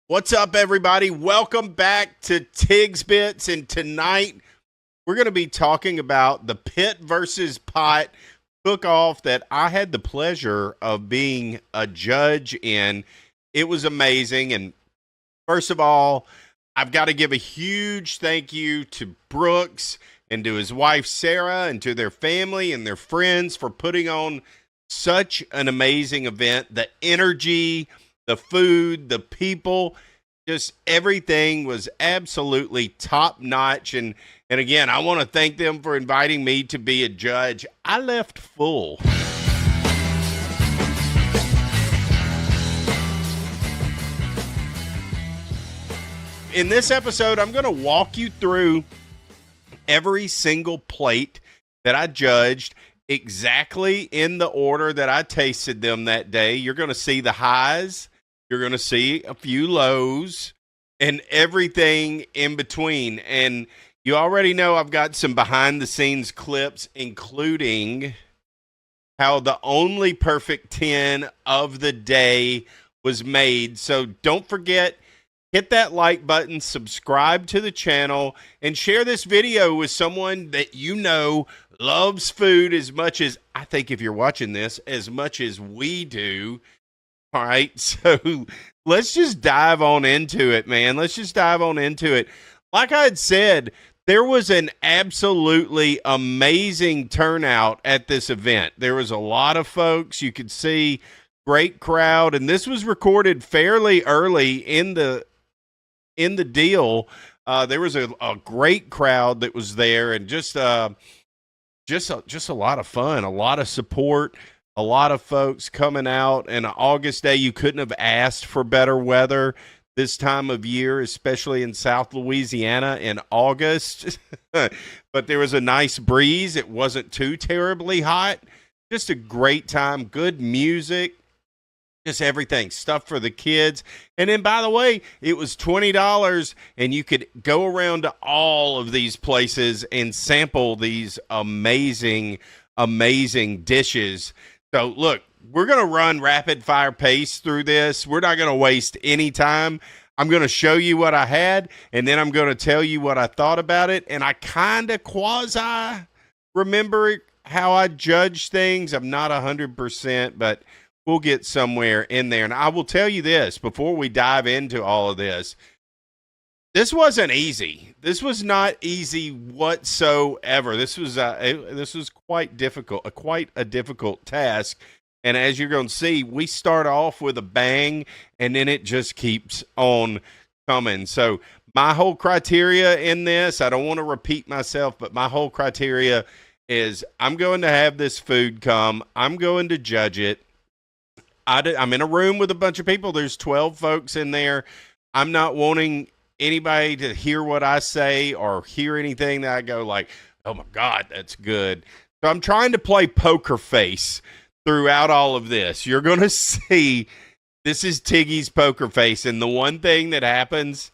What's up, everybody? Welcome back to Tigs Bits, and tonight we're going to be talking about the pit versus pot cook-off that I had the pleasure of being a judge in. It was amazing, and first of all, I've got to give a huge thank you to Brooks and to his wife Sarah and to their family and their friends for putting on such an amazing event. The energy, the food, the people, just everything was absolutely top notch. And again, I want to thank them for inviting me to be a judge. I left full. In this episode, I'm going to walk you through every single plate that I judged exactly in the order that I tasted them that day. You're going to see the highs, you're going to see a few lows, and everything in between. And you already know I've got some behind the scenes clips, including how the only perfect 10 of the day was made. So don't forget, hit that like button, subscribe to the channel, and share this video with someone that you know loves food as much as, I think if you're watching this, as much as we do. All right, so let's just dive on into it, man. Let's just dive on into it. Like I had said, there was an absolutely amazing turnout at this event. There was a lot of folks. You could see great crowd, and this was recorded fairly early in the deal. There was a great crowd that was there, and just a lot of fun, a lot of support, a lot of folks coming out. And an August day, you couldn't have asked for better weather this time of year, especially in South Louisiana in August. But there was a nice breeze. It wasn't too terribly hot. Just a great time, good music. Just everything, stuff for the kids. And then, by the way, it was $20, and you could go around to all of these places and sample these amazing, amazing dishes. So, look, we're going to run rapid fire pace through this. We're not going to waste any time. I'm going to show you what I had, and then I'm going to tell you what I thought about it. And I kind of quasi remember how I judge things. I'm not 100%, but we'll get somewhere in there. And I will tell you this, before we dive into all of this, this wasn't easy. This was not easy whatsoever. This was quite difficult, quite a difficult task. And as you're going to see, we start off with a bang, and then it just keeps on coming. So my whole criteria in this, I don't want to repeat myself, but my whole criteria is I'm going to have this food come. I'm going to judge it. I'm in a room with a bunch of people. There's 12 folks in there. I'm not wanting anybody to hear what I say or hear anything that I go like, oh my God, that's good. So I'm trying to play poker face throughout all of this. You're going to see this is Tiggy's poker face. And the one thing that happens,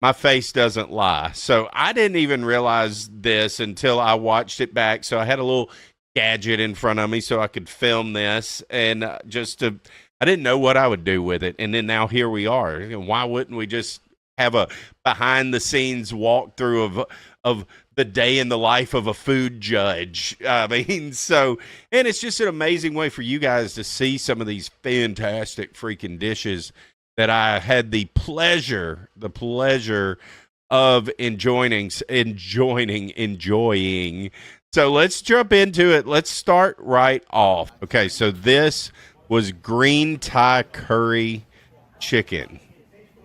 my face doesn't lie. So I didn't even realize this until I watched it back. So I had a little gadget in front of me so I could film this, and I didn't know what I would do with it. And then now here we are. Why wouldn't we just have a behind the scenes walkthrough of the day in the life of a food judge? I mean, so, and it's just an amazing way for you guys to see some of these fantastic freaking dishes that I had the pleasure of enjoying. So let's jump into it. Let's start right off. Okay, so this was green Thai curry chicken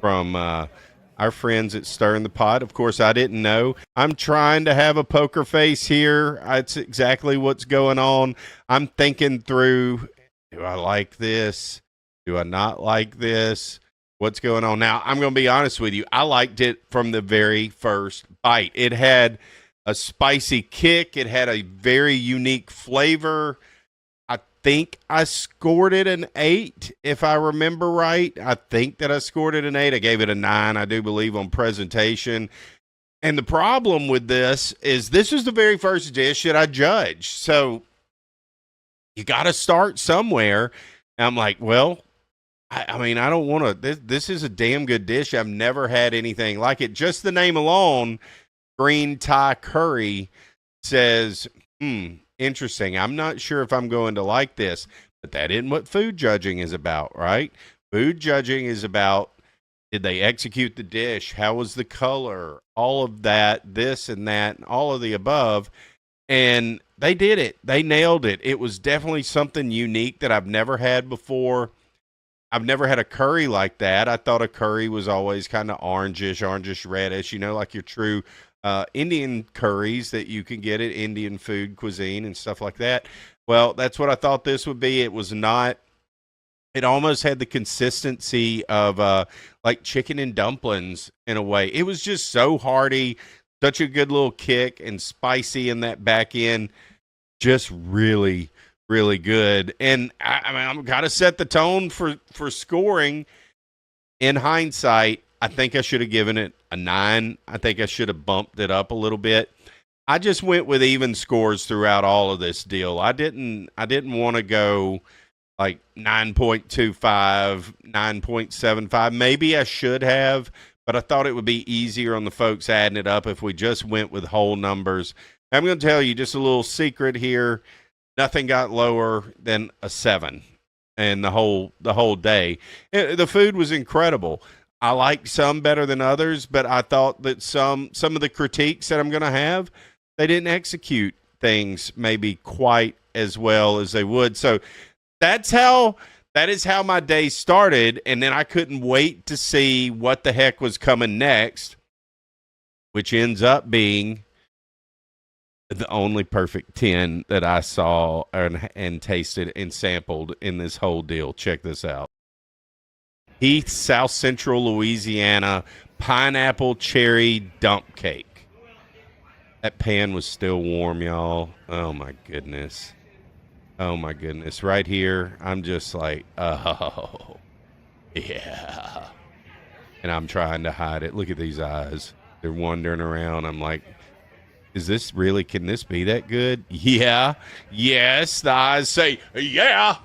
from our friends at Stir in the Pot. Of course, I didn't know. I'm trying to have a poker face here. That's exactly what's going on. I'm thinking through, do I like this? Do I not like this? What's going on? Now, I'm going to be honest with you. I liked it from the very first bite. It had a spicy kick. It had a very unique flavor. I think I scored it an 8, if I remember right. I think that I scored it an 8. I gave it a 9, I do believe, on presentation. And the problem with this is this is the very first dish that I judged. So you got to start somewhere. And I'm like, well, I mean, I don't want to. This is a damn good dish. I've never had anything like it. Just the name alone, green Thai curry, says, interesting. I'm not sure if I'm going to like this, but that isn't what food judging is about, right? Food judging is about, did they execute the dish? How was the color? All of that, this and that, and all of the above. And they did it. They nailed it. It was definitely something unique that I've never had before. I've never had a curry like that. I thought a curry was always kind of orangish, reddish, like your true Indian curries that you can get at Indian food cuisine and stuff like that. Well, that's what I thought this would be. It was not. It almost had the consistency of like chicken and dumplings in a way. It was just so hearty, such a good little kick and spicy in that back end. Just really, really good. And I mean, I've got to set the tone for scoring. In hindsight, I think I should have given it a 9. I think I should have bumped it up a little bit. I just went with even scores throughout all of this deal. I didn't want to go like 9.25, 9.75. Maybe I should have, but I thought it would be easier on the folks adding it up if we just went with whole numbers. I'm going to tell you just a little secret here. Nothing got lower than a 7 and the whole day. The food was incredible. I liked some better than others, but I thought that some of the critiques that I'm going to have, they didn't execute things maybe quite as well as they would. So that is how my day started, and then I couldn't wait to see what the heck was coming next, which ends up being the only perfect 10 that I saw and tasted and sampled in this whole deal. Check this out. Heath, South Central Louisiana, pineapple cherry dump cake. That pan was still warm, y'all. Oh, my goodness. Oh, my goodness. Right here, I'm just like, oh, yeah. And I'm trying to hide it. Look at these eyes. They're wandering around. I'm like, is this really, can this be that good? Yeah. Yes. The eyes say, yeah.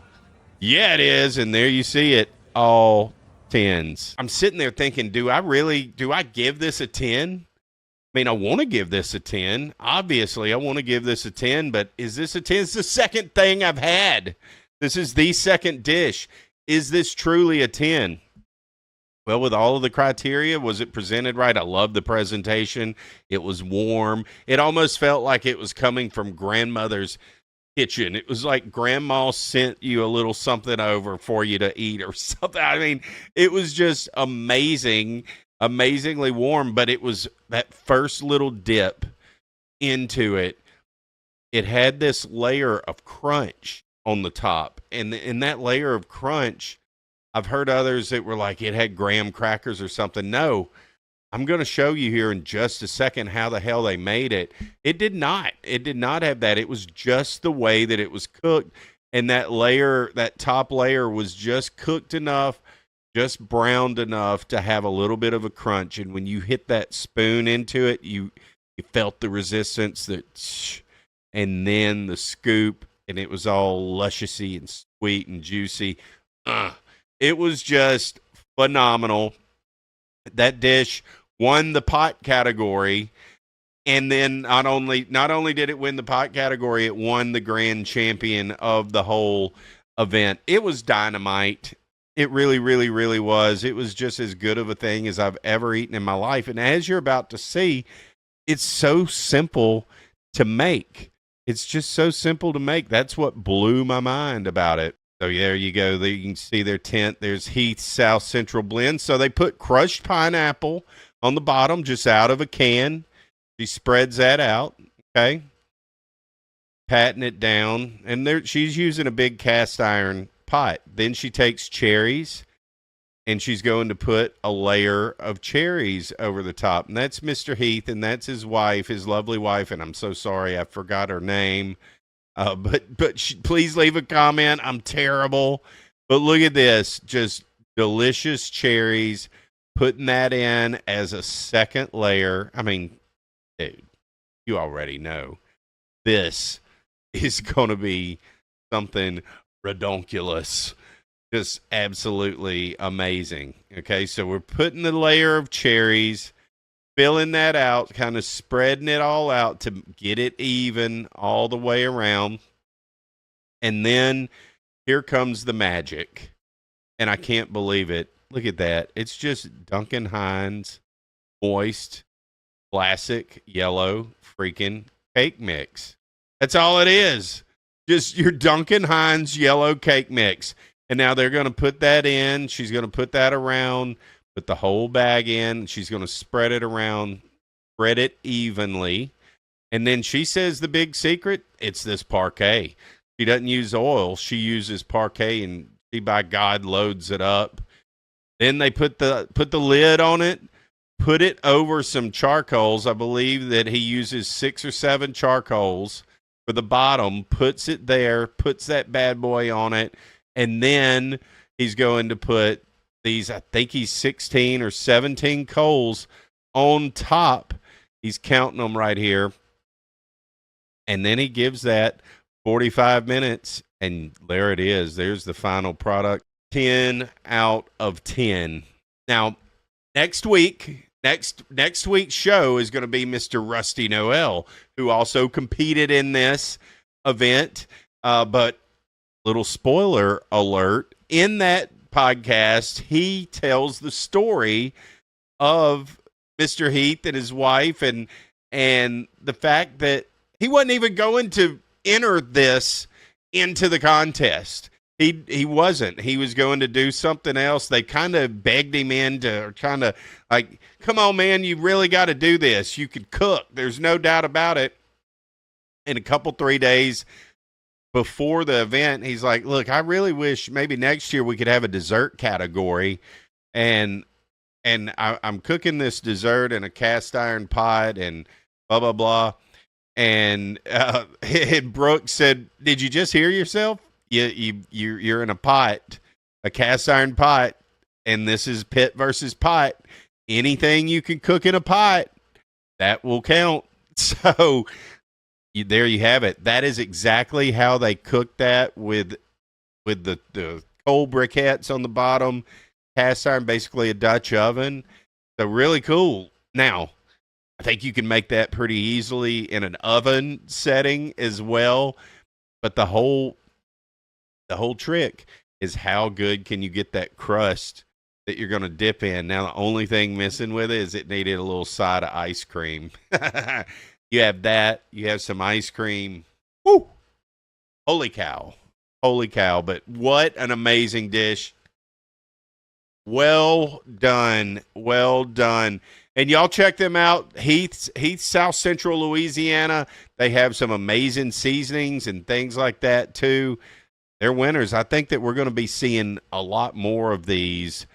Yeah, it is. And there you see it. All 10s. I'm sitting there thinking, do I give this a 10? I mean, I want to give this a 10. Obviously, I want to give this a 10, but is this a 10? It's the second thing I've had. This is the second dish. Is this truly a 10? Well, with all of the criteria, was it presented right? I love the presentation. It was warm. It almost felt like it was coming from grandmother's kitchen. It was like grandma sent you a little something over for you to eat or something. I mean, it was just amazingly warm, but it was that first little dip into it. It had this layer of crunch on the top, and in that layer of crunch, I've heard others that were like it had graham crackers or something. No, I'm going to show you here in just a second how the hell they made it. It did not. It did not have that. It was just the way that it was cooked, and that top layer was just cooked enough, just browned enough to have a little bit of a crunch. And when you hit that spoon into it, you felt the resistance, and then the scoop, and it was all lusciousy and sweet and juicy. It was just phenomenal. That dish won the pot category, and then not only did it win the pot category, it won the grand champion of the whole event. It was dynamite. It really, really, really was. It was just as good of a thing as I've ever eaten in my life. And as you're about to see, it's so simple to make. It's just so simple to make. That's what blew my mind about it. So there you go. There you can see their tent. There's Heath's South Central Blend. So they put crushed pineapple on the bottom, just out of a can. She spreads that out. Okay. Patting it down. And she's using a big cast iron pot. Then she takes cherries, and she's going to put a layer of cherries over the top. And that's Mr. Heath, and that's his wife, his lovely wife. And I'm so sorry, I forgot her name. But please leave a comment. I'm terrible. But look at this. Just delicious cherries. Putting that in as a second layer. I mean, dude, you already know. This is going to be something redonkulous. Just absolutely amazing. Okay, so we're putting the layer of cherries, filling that out, kind of spreading it all out to get it even all the way around. And then here comes the magic. And I can't believe it. Look at that. It's just Duncan Hines moist, classic yellow freaking cake mix. That's all it is. Just your Duncan Hines yellow cake mix. And now they're going to put that in. She's going to put that around, put the whole bag in. She's going to spread it around, spread it evenly. And then she says the big secret, it's this parquet. She doesn't use oil. She uses parquet, and she, by God, loads it up. Then they put the lid on it, put it over some charcoals. I believe that he uses 6 or 7 charcoals for the bottom, puts it there, puts that bad boy on it, and then he's going to put these, I think he's 16 or 17 coals on top. He's counting them right here. And then he gives that 45 minutes, and there it is. There's the final product. 10 out of 10. Now, next week's show is going to be Mr. Rusty Noel, who also competed in this event. But little spoiler alert, in that podcast, he tells the story of Mr. Heath and his wife, and the fact that he wasn't even going to enter this into the contest. He wasn't. He was going to do something else. They kind of begged him into, kind of like, come on, man, you really got to do this. You could cook. There's no doubt about it. In a couple, 3 days before the event, he's like, look, I really wish maybe next year we could have a dessert category. And I'm cooking this dessert in a cast iron pot and blah, blah, blah. And Brooke said, did you just hear yourself? You're in a pot, a cast iron pot, and this is pit versus pot. Anything you can cook in a pot, that will count. So there you have it. That is exactly how they cooked that with the coal briquettes on the bottom, cast iron, basically a Dutch oven. So really cool. Now, I think you can make that pretty easily in an oven setting as well. But the whole trick is how good can you get that crust that you're going to dip in. Now, the only thing missing with it is it needed a little side of ice cream. You have that. You have some ice cream. Woo! Holy cow. Holy cow. But what an amazing dish. Well done. Well done. And y'all check them out. Heath's South Central Louisiana. They have some amazing seasonings and things like that too. They're winners. I think that we're going to be seeing a lot more of these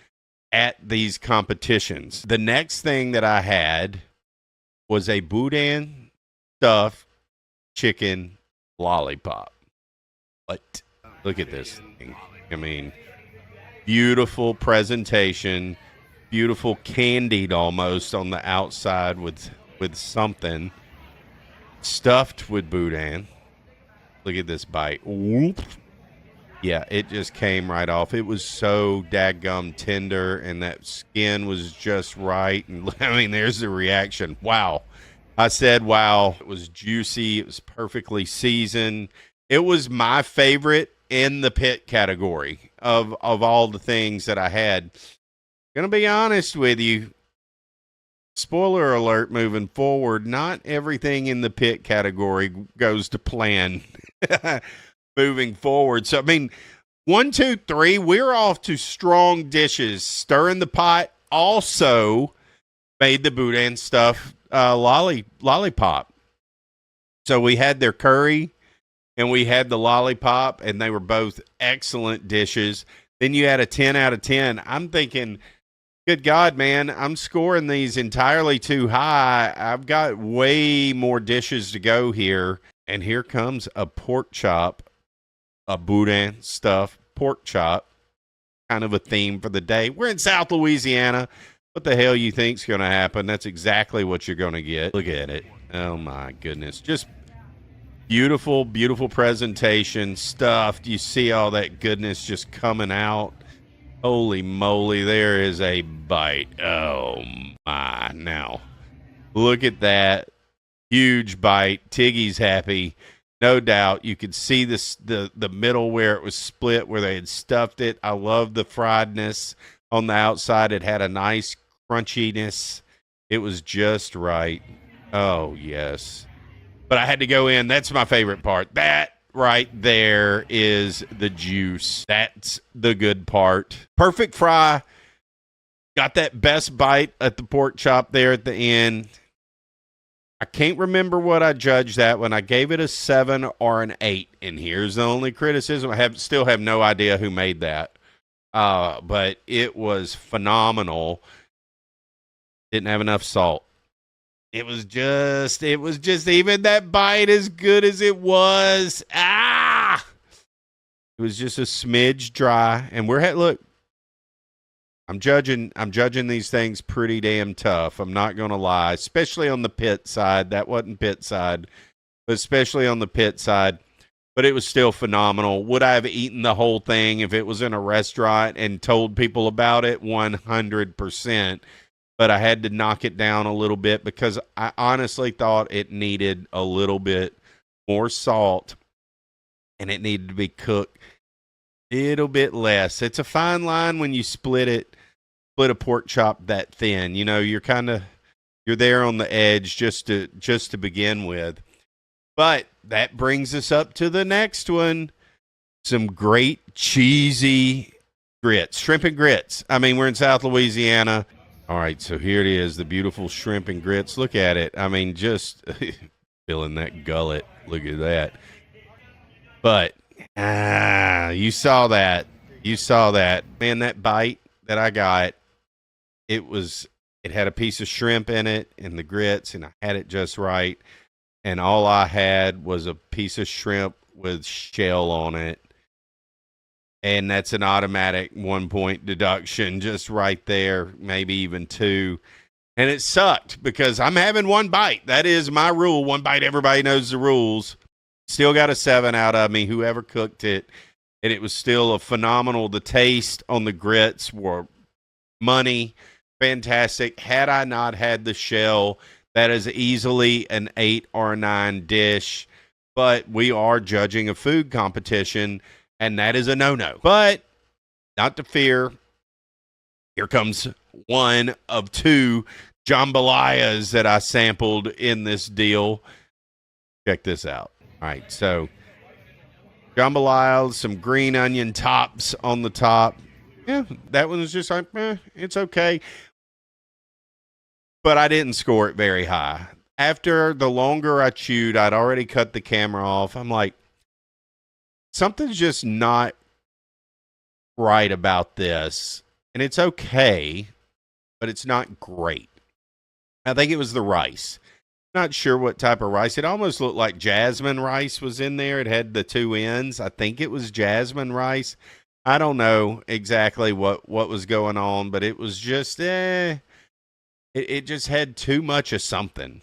at these competitions. The next thing that I had was a boudin-stuffed chicken lollipop. But look at this thing. I mean, beautiful presentation, beautiful candied almost on the outside with something stuffed with boudin. Look at this bite. Whoop. Yeah, it just came right off. It was so dadgum tender, and that skin was just right. And I mean, there's the reaction. Wow. I said, wow. It was juicy. It was perfectly seasoned. It was my favorite in the pit category of all the things that I had. Gonna be honest with you. Spoiler alert moving forward, not everything in the pit category goes to plan. Moving forward. So, I mean, 1, 2, 3, we're off to strong dishes. Stirring the pot also made the boudin-stuffed lollipop. So we had their curry and we had the lollipop, and they were both excellent dishes. Then you had a 10 out of 10. I'm thinking, good God, man, I'm scoring these entirely too high. I've got way more dishes to go here. And here comes a pork chop. A boudin stuffed pork chop, kind of a theme for the day. We're in South Louisiana. What the hell you think's going to happen? That's exactly what you're going to get. Look at it. Oh, my goodness. Just Beautiful, beautiful presentation. Stuffed. You see all that goodness just coming out. Holy moly, there is a bite. Oh my. Now, look at that. Huge bite. Tiggy's happy. No doubt. You could see this the middle where it was split, where they had stuffed it. I love the friedness on the outside. It had a nice crunchiness. It was just right. Oh, yes. But I had to go in. That's my favorite part. That right there is the juice. That's the good part. Perfect fry. Got that best bite at the pork chop there at the end. I can't remember what I judged that when I gave it a 7 or an 8. And here's the only criticism. I still have no idea who made that. But it was phenomenal. Didn't have enough salt. It was just even that bite as good as it was. It was just a smidge dry. And look, I'm judging these things pretty damn tough. I'm not going to lie, especially on the pit side. That wasn't pit side, but especially on the pit side. But it was still phenomenal. Would I have eaten the whole thing if it was in a restaurant and told people about it? 100%. But I had to knock it down a little bit because I honestly thought it needed a little bit more salt and it needed to be cooked a little bit less. It's a fine line when you split a pork chop that thin. You know, you're there on the edge just to begin with. But that brings us up to the next one. Some great cheesy grits, shrimp and grits. I mean, we're in South Louisiana. All right, so here it is, the beautiful shrimp and grits. Look at it. I mean, just filling that gullet. Look at that. But, you saw that. You saw that. Man, that bite that I got, it had a piece of shrimp in it and the grits, and I had it just right. And all I had was a piece of shrimp with shell on it. And that's an automatic 1 point deduction just right there, maybe even 2. And it sucked because I'm having one bite. That is my rule. One bite, everybody knows the rules. Still got a 7 out of me, whoever cooked it. And it was still a phenomenal. The taste on the grits were money. Fantastic. Had I not had the shell, that is easily an 8 or a 9 dish. But we are judging a food competition. And that is a no-no. But not to fear. Here comes one of 2 jambalayas that I sampled in this deal. Check this out. All right, so jambalaya, some green onion tops on the top. Yeah, that one was just like, it's okay. But I didn't score it very high. After the longer I chewed, I'd already cut the camera off. I'm like, something's just not right about this. And it's okay, but it's not great. I think it was the rice. Not sure what type of rice. It almost looked like jasmine rice was in there. It had the 2 ends. I think it was jasmine rice. I don't know exactly what was going on, but it was just, it just had too much of something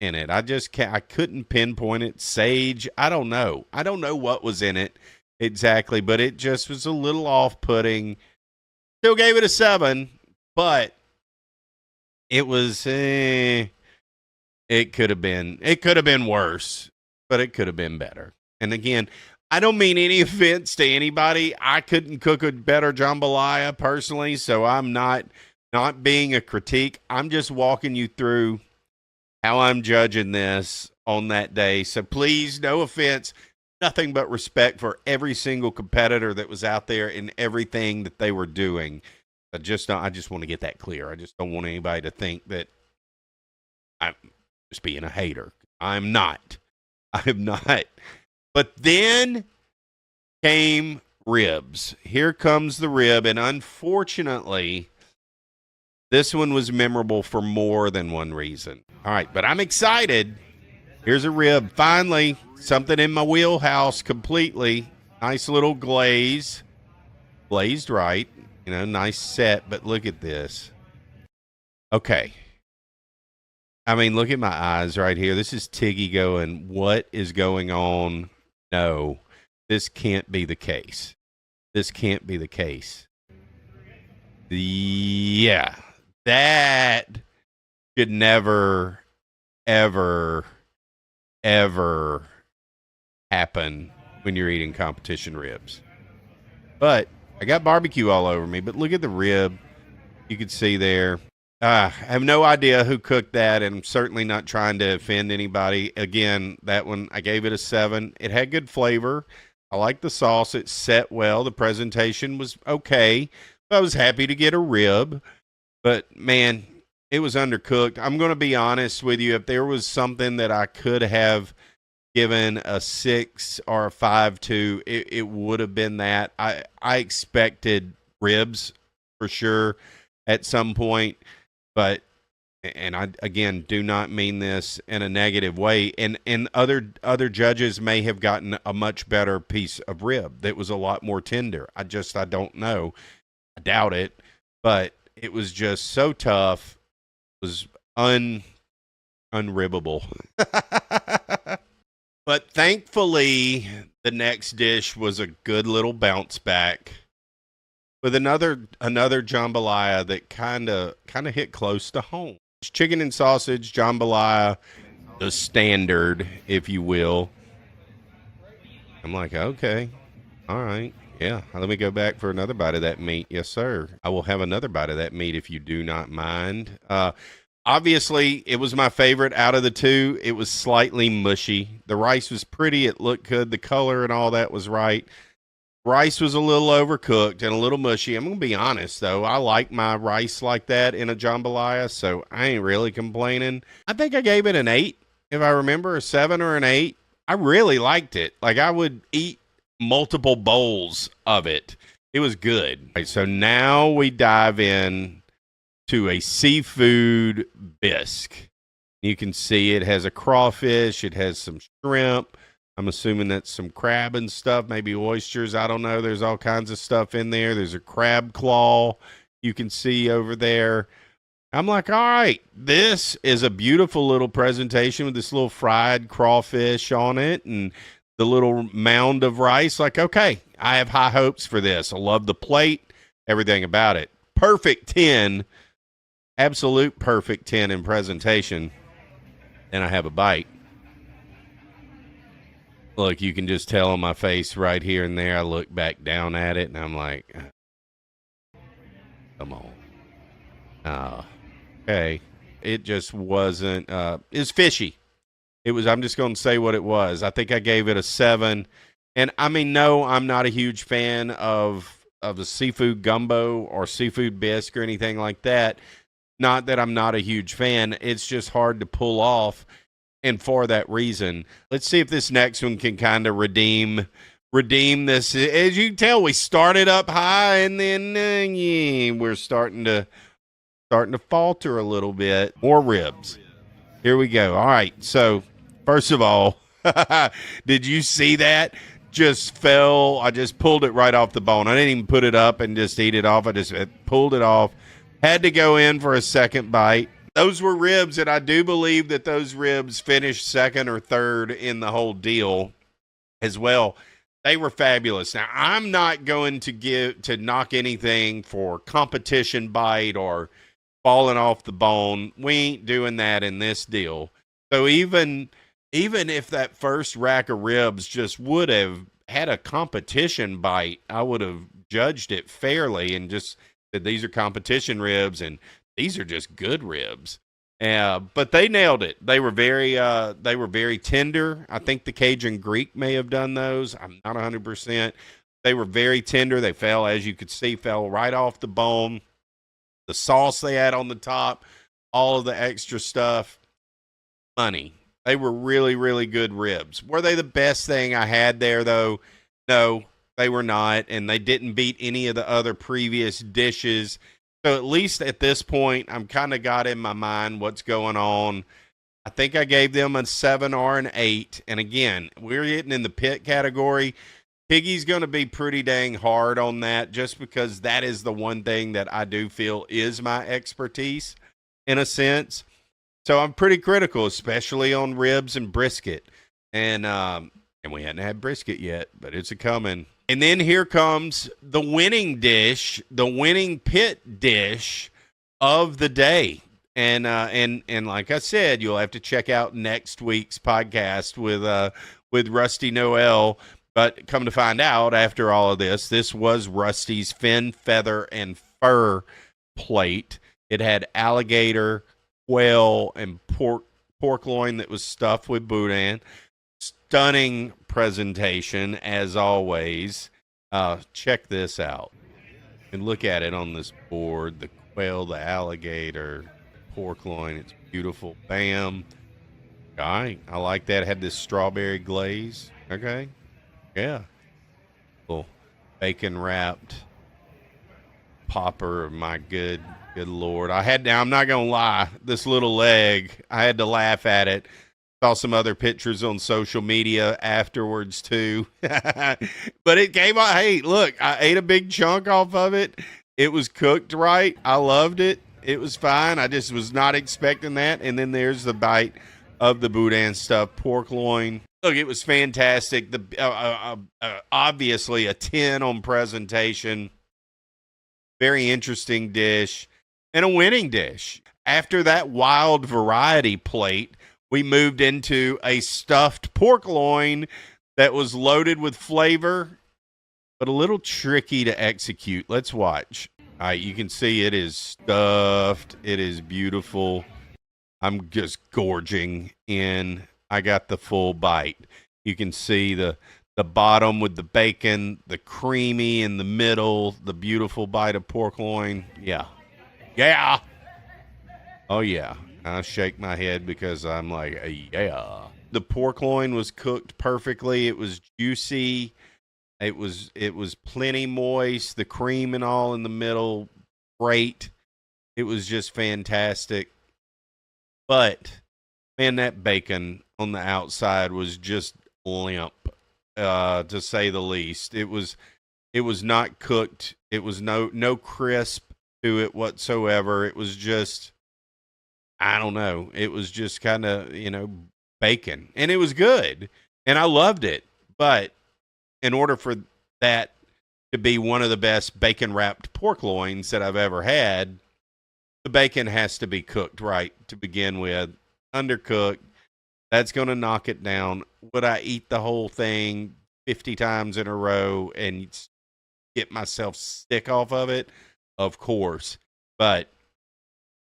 in it. I couldn't pinpoint it. Sage, I don't know. I don't know what was in it exactly, but it just was a little off-putting. Still gave it a 7, but it was, it could have been worse, but it could have been better. And again, I don't mean any offense to anybody. I couldn't cook a better jambalaya personally, so I'm not being a critique. I'm just walking you through how I'm judging this on that day. So please, no offense, nothing but respect for every single competitor that was out there and everything that they were doing. I just want to get that clear. I just don't want anybody to think that I'm just being a hater. I'm not. But then came ribs. Here comes the rib, and unfortunately, this one was memorable for more than one reason. All right, but I'm excited. Here's a rib. Finally, something in my wheelhouse completely. Nice little glaze. Glazed right. Nice set, but look at this. Okay. I mean, look at my eyes right here. This is Tiggy going, what is going on? No, this can't be the case. This can't be the case. Yeah, that should never, ever, ever happen when you're eating competition ribs. But I got barbecue all over me. But look at the rib. You can see there. I have no idea who cooked that, and I'm certainly not trying to offend anybody. Again, that one, I gave it a 7. It had good flavor. I like the sauce. It set well. The presentation was okay. I was happy to get a rib. But, man, it was undercooked. I'm going to be honest with you. If there was something that I could have given a 6 or a 5 to, it would have been that. I expected ribs for sure at some point. But, and I, again, do not mean this in a negative way, and other judges may have gotten a much better piece of rib that was a lot more tender. I don't know. I doubt it. But it was just so tough. It was unribbable. But thankfully, the next dish was a good little bounce back with another jambalaya that kind of hit close to home. It's chicken and sausage jambalaya, the standard, if you will. I'm like, okay, all right, yeah. Let me go back for another bite of that meat. Yes, sir. I will have another bite of that meat if you do not mind. Obviously, it was my favorite out of the two. It was slightly mushy. The rice was pretty. It looked good. The color and all that was right. Rice was a little overcooked and a little mushy. I'm going to be honest, though. I like my rice like that in a jambalaya, so I ain't really complaining. I think I gave it an 8, if I remember, a 7 or an 8. I really liked it. Like, I would eat multiple bowls of it. It was good. All right, so now we dive in to a seafood bisque. You can see it has a crawfish. It has some shrimp. I'm assuming that's some crab and stuff, maybe oysters. I don't know. There's all kinds of stuff in there. There's a crab claw you can see over there. I'm like, all right, this is a beautiful little presentation with this little fried crawfish on it and the little mound of rice. Like, okay, I have high hopes for this. I love the plate, everything about it. Perfect 10, absolute perfect 10 in presentation. And I have a bite. Look, you can just tell on my face right here and there. I look back down at it, and I'm like, come on. Okay. It just wasn't, it's fishy. It was, I'm just going to say what it was. I think I gave it a 7. And, I mean, no, I'm not a huge fan of the seafood gumbo or seafood bisque or anything like that. Not that I'm not a huge fan. It's just hard to pull off. And for that reason, let's see if this next one can kind of redeem this. As you can tell, we started up high, and then we're starting to falter a little bit. More ribs. Here we go. All right. So, first of all, did you see that? Just fell. I just pulled it right off the bone. I didn't even put it up and just eat it off. I just pulled it off. Had to go in for a second bite. Those were ribs, and I do believe that those ribs finished second or third in the whole deal as well. They were fabulous. Now, I'm not going to knock anything for competition bite or falling off the bone. We ain't doing that in this deal. So even if that first rack of ribs just would have had a competition bite, I would have judged it fairly and just said these are competition ribs and these are just good ribs. But they nailed it. They were very tender. I think the Cajun Greek may have done those. I'm not 100%. They were very tender. They fell, as you could see, fell right off the bone. The sauce they had on the top, all of the extra stuff, money. They were really, really good ribs. Were they the best thing I had there, though? No, they were not, and they didn't beat any of the other previous dishes. So at least at this point, I'm kind of got in my mind what's going on. I think I gave them a 7 or an 8. And again, we're getting in the pit category. Piggy's going to be pretty dang hard on that just because that is the one thing that I do feel is my expertise in a sense. So I'm pretty critical, especially on ribs and brisket. And we hadn't had brisket yet, but it's a coming. And then here comes the winning dish, the winning pit dish of the day. And like I said, you'll have to check out next week's podcast with Rusty Noel. But come to find out, after all of this was Rusty's fin, feather, and fur plate. It had alligator, quail, and pork loin that was stuffed with boudin. Stunning presentation, as always. Check this out. And look at it on this board. The quail, the alligator, pork loin. It's beautiful. Bam. All right. I like that. It had this strawberry glaze. Okay. Yeah. Little bacon wrapped popper. My good Lord. I'm not going to lie. This little leg, I had to laugh at it. Saw some other pictures on social media afterwards too. But it came out. Hey, look, I ate a big chunk off of it. It was cooked right. I loved it. It was fine. I just was not expecting that. And then there's the bite of the boudin-stuffed pork loin. Look, it was fantastic. Obviously a 10 on presentation. Very interesting dish and a winning dish. After that wild variety plate, we moved into a stuffed pork loin that was loaded with flavor, but a little tricky to execute. Let's watch. All right, you can see it is stuffed. It is beautiful. I'm just gorging in. I got the full bite. You can see the bottom with the bacon, the creamy in the middle, the beautiful bite of pork loin. Yeah. Yeah. Oh, yeah. I shake my head because I'm like, yeah. The pork loin was cooked perfectly. It was juicy. It was plenty moist. The cream and all in the middle, great. It was just fantastic. But man, that bacon on the outside was just limp, to say the least. It was not cooked. It was no crisp to it whatsoever. It was just, I don't know. It was just kind of, bacon. And it was good. And I loved it. But in order for that to be one of the best bacon-wrapped pork loins that I've ever had, the bacon has to be cooked right to begin with. Undercooked. That's going to knock it down. Would I eat the whole thing 50 times in a row and get myself sick off of it? Of course. But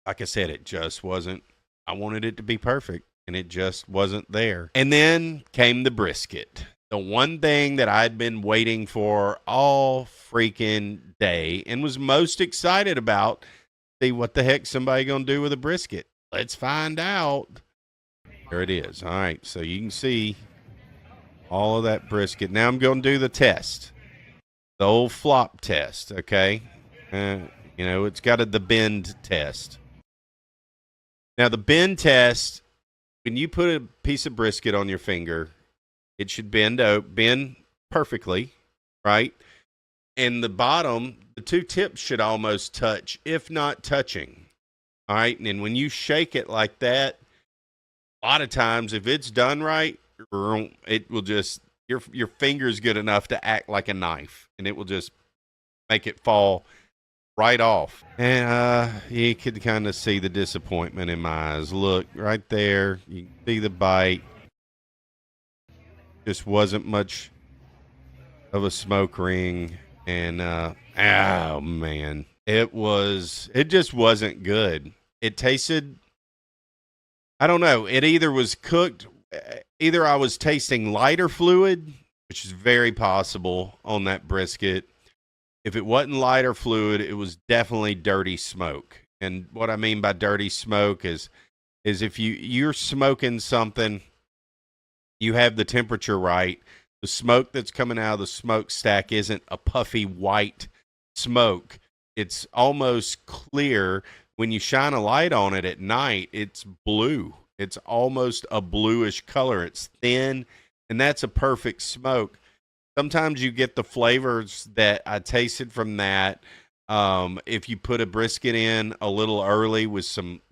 like I said, it just wasn't. I wanted it to be perfect, and it just wasn't there. And then came the brisket. The one thing that I'd been waiting for all freaking day and was most excited about. See what the heck somebody going to do with a brisket. Let's find out. There it is. All right, so you can see all of that brisket. Now I'm going to do the test. The old flop test, okay? It's got the bend test. Now, the bend test, when you put a piece of brisket on your finger, it should bend perfectly, right? And the bottom, the two tips should almost touch, if not touching. All right, and then when you shake it like that, a lot of times, if it's done right, it will just, your finger's good enough to act like a knife, and it will just make it fall right off. And you could kind of see the disappointment in my eyes. Look, right there, you can see the bite. Just wasn't much of a smoke ring. And, oh, man, it just wasn't good. It tasted, I don't know, it either was cooked, either I was tasting lighter fluid, which is very possible on that brisket. If it wasn't lighter fluid, it was definitely dirty smoke. And what I mean by dirty smoke is if you're smoking something, you have the temperature right, the smoke that's coming out of the smokestack isn't a puffy white smoke. It's almost clear. When you shine a light on it at night, it's blue. It's almost a bluish color. It's thin, and that's a perfect smoke. Sometimes you get the flavors that I tasted from that. If you put a brisket in a little early with some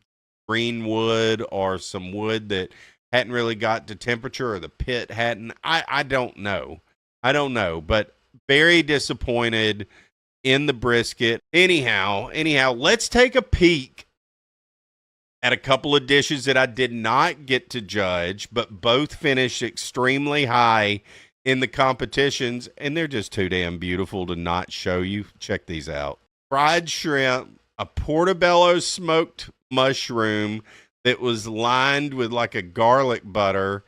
green wood or some wood that hadn't really got to temperature, or the pit hadn't. I don't know. I don't know, but very disappointed in the brisket. Anyhow, let's take a peek at a couple of dishes that I did not get to judge, but both finished extremely high in the competitions, and they're just too damn beautiful to not show you. Check these out. Fried shrimp, a portobello smoked mushroom that was lined with like a garlic butter.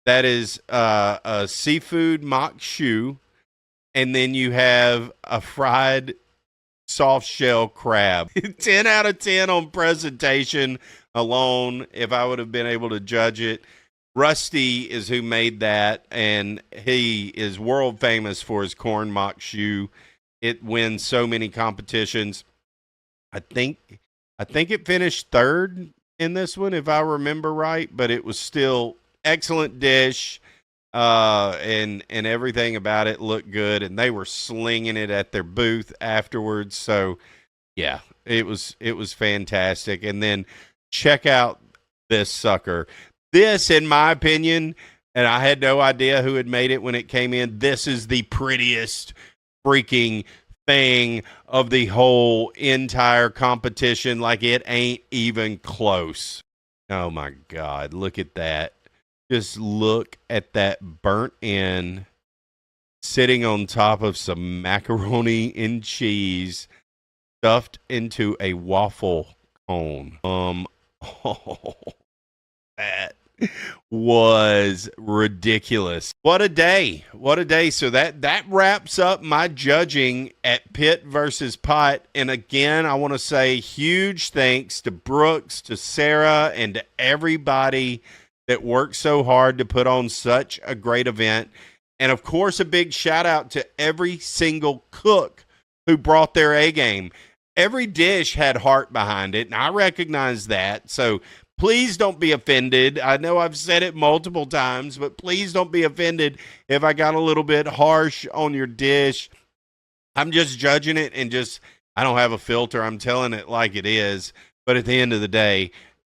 That is a seafood mock shoe. And then you have a fried soft shell crab. 10 out of 10 on presentation alone, if I would have been able to judge it. Rusty is who made that, and he is world famous for his corn mock shoe. It wins so many competitions. I think it finished third in this one, if I remember right, but it was still excellent dish. And everything about it looked good, and they were slinging it at their booth afterwards. So yeah, it was fantastic. And then check out this sucker. This, in my opinion, and I had no idea who had made it when it came in, this is the prettiest freaking thing of the whole entire competition. Like, it ain't even close. Oh my God, look at that. Just look at that burnt end sitting on top of some macaroni and cheese stuffed into a waffle cone. Oh, that was ridiculous. What a day. What a day. So that wraps up my judging at pit versus pot. And again, I want to say huge thanks to Brooks, to Sarah, and to everybody that worked so hard to put on such a great event. And of course, a big shout out to every single cook who brought their A game. Every dish had heart behind it, and I recognize that. So please don't be offended. I know I've said it multiple times, but please don't be offended if I got a little bit harsh on your dish. I'm just judging it, and I don't have a filter. I'm telling it like it is. But at the end of the day,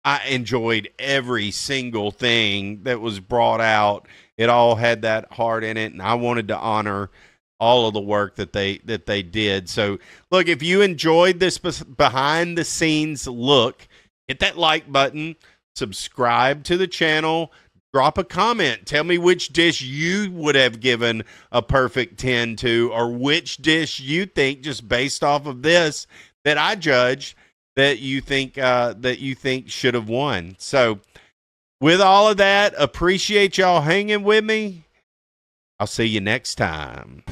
I enjoyed every single thing that was brought out. It all had that heart in it, and I wanted to honor all of the work that they did. So, look, if you enjoyed this behind the scenes look, hit that like button, subscribe to the channel, drop a comment. Tell me which dish you would have given a perfect 10 to, or which dish you think, just based off of this that I judged, that you think should have won. So with all of that, appreciate y'all hanging with me. I'll see you next time.